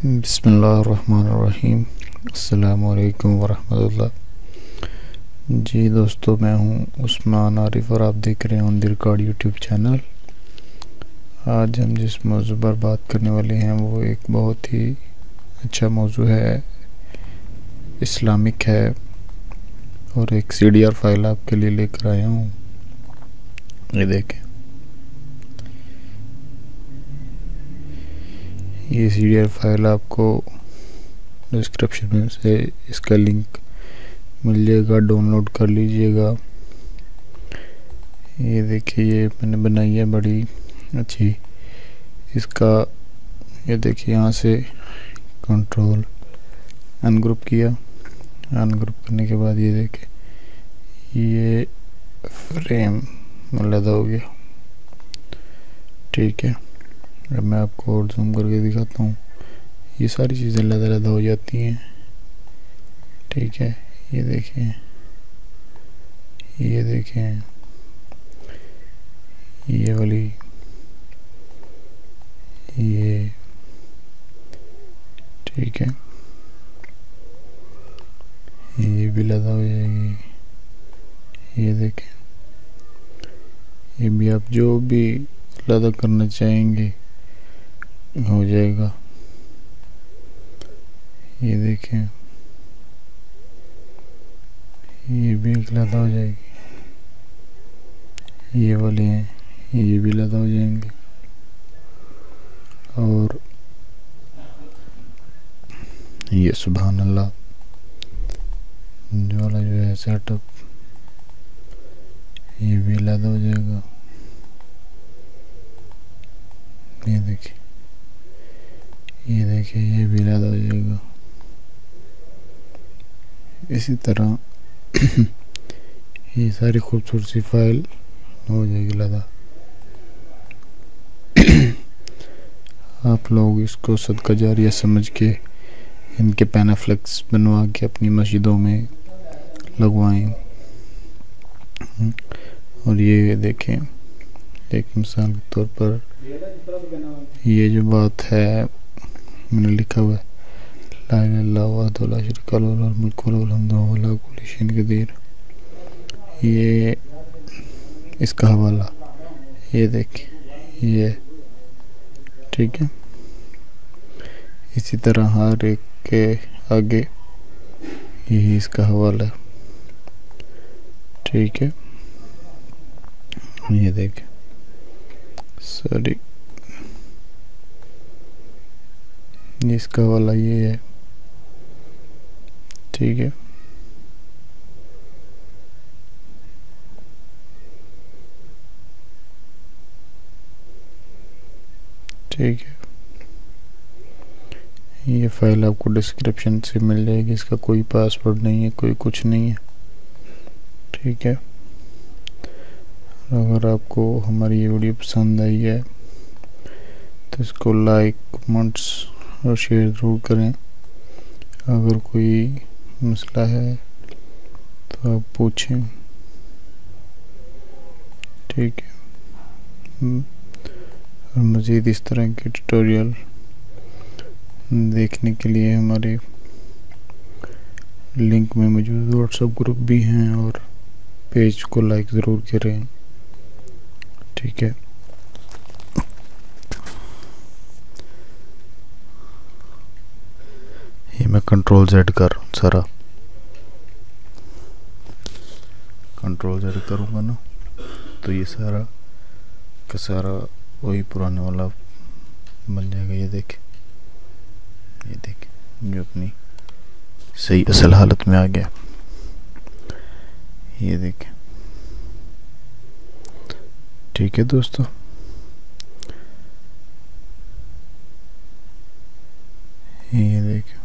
बिस्मिल्लाहिर्रहमानिर्रहीम। अस्सलामु अलैकुम वरहमतुल्लाह। जी दोस्तों, मैं हूं उस्मान आरिफ और आप देख रहे हैं on the record YouTube channel. आज हम जिस मौजू पर बात करने वाले हैं वो एक बहुत ही अच्छा मौजू है, इस्लामिक है, और एक CDR फाइल आपके लिए लेकर आया हूँ। ये देखें, ये CDR फाइल आपको डिस्क्रिप्शन में से इसका लिंक मिल जाएगा, डाउनलोड कर लीजिएगा। ये देखिए, ये मैंने बनाई है बड़ी अच्छी। इसका ये देखिए, यहाँ से कंट्रोल अनग्रुप किया। अनग्रुप करने के बाद ये देखें, ये फ्रेम अलग हो गया। ठीक है, अब मैं आपको और जूम करके दिखाता हूँ। ये सारी चीज़ें अलग हो जाती हैं। ठीक है, ये देखें, ये देखें, ये वाली, ये, ठीक है, ये भी लदा हो जाएगी। ये देखें, ये भी आप जो भी लदा करना चाहेंगे हो जाएगा। ये देखें, ये भी लदा हो जाएगी। ये वाले हैं, ये भी लदा हो जाएंगे। और ये सुभान अल्लाह जो वाला जो है सेटअप, ये भी लदा हो जाएगा। ये देखिए, ये देखिए, ये भी लदा हो जाएगा। इसी तरह ये सारी खूबसूरत सी फाइल हो जाएगी लदा। आप लोग इसको सदका जारिया समझ के इनके पैनाफ्लेक्स बनवा के अपनी मस्जिदों में लगवाएं। और ये देखें, एक मिसाल के तौर पर ये जो बात है मैंने लिखा हुआ है, ला इलाहा इल्लल्लाहु वहदहु ला शरीका लहु लहुल मुल्कु व लहुल हम्दु व हुवा अला कुल्लि शैइन क़दीर। ये इसका हवाला ये देखिए, ये ठीक है। इसी तरह हर एक के आगे यही इसका हवाला है। ठीक है, ये देखिए, सॉरी, इसका हवाला ये है। ठीक है, ठीक है, ये फाइल आपको डिस्क्रिप्शन से मिल जाएगी। इसका कोई पासवर्ड नहीं है, कोई कुछ नहीं है। ठीक है, अगर आपको हमारी ये वीडियो पसंद आई है तो इसको लाइक, कमेंट्स और शेयर ज़रूर करें। अगर कोई मसला है तो आप पूछें। ठीक है, और मज़ीद इस तरह के ट्यूटोरियल देखने के लिए हमारे लिंक में मौजूद व्हाट्सएप ग्रुप भी हैं, और पेज को लाइक ज़रूर करें। ठीक है, ये मैं कंट्रोल Z कर रहा हूँ, सारा कंट्रोल Z करूँगा ना तो ये सारा का सारा वही पुराने वाला बन जाएगा। ये देखें, ये देखें, जो अपनी सही असल हालत में आ गया। ये देखें, ठीक है दोस्तों, ये देखें,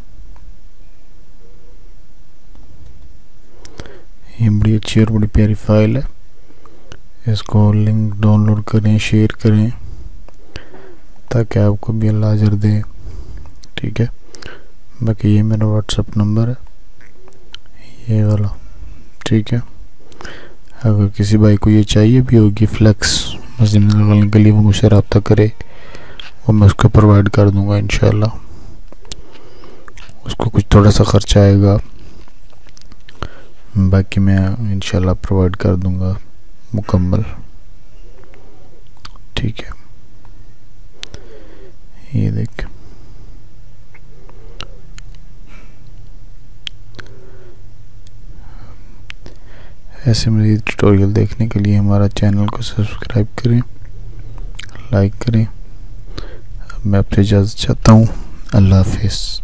ये बड़ी अच्छी और बड़ी प्यारी फाइल है। इसको लिंक डाउनलोड करें, शेयर करें, ताकि आपको भी अल्लाह अजर दे। ठीक है, बाकी ये मेरा व्हाट्सएप नंबर है, ये वाला। ठीक है, अगर किसी भाई को ये चाहिए भी होगी फ्लेक्स मस्जिद में लगाने के लिए, वो मुझसे रब्ता करे, वो मैं उसको प्रोवाइड कर दूंगा इंशाल्लाह। उसको कुछ थोड़ा सा ख़र्चा आएगा, बाकी मैं इंशाल्लाह प्रोवाइड कर दूंगा मुकम्मल। ठीक है, ये देख ऐसे मज़ीद ट्यूटोरियल देखने के लिए हमारा चैनल को सब्सक्राइब करें, लाइक करें। मैं आपसे इजाज़त चाहता हूँ। अल्लाह हाफिज़।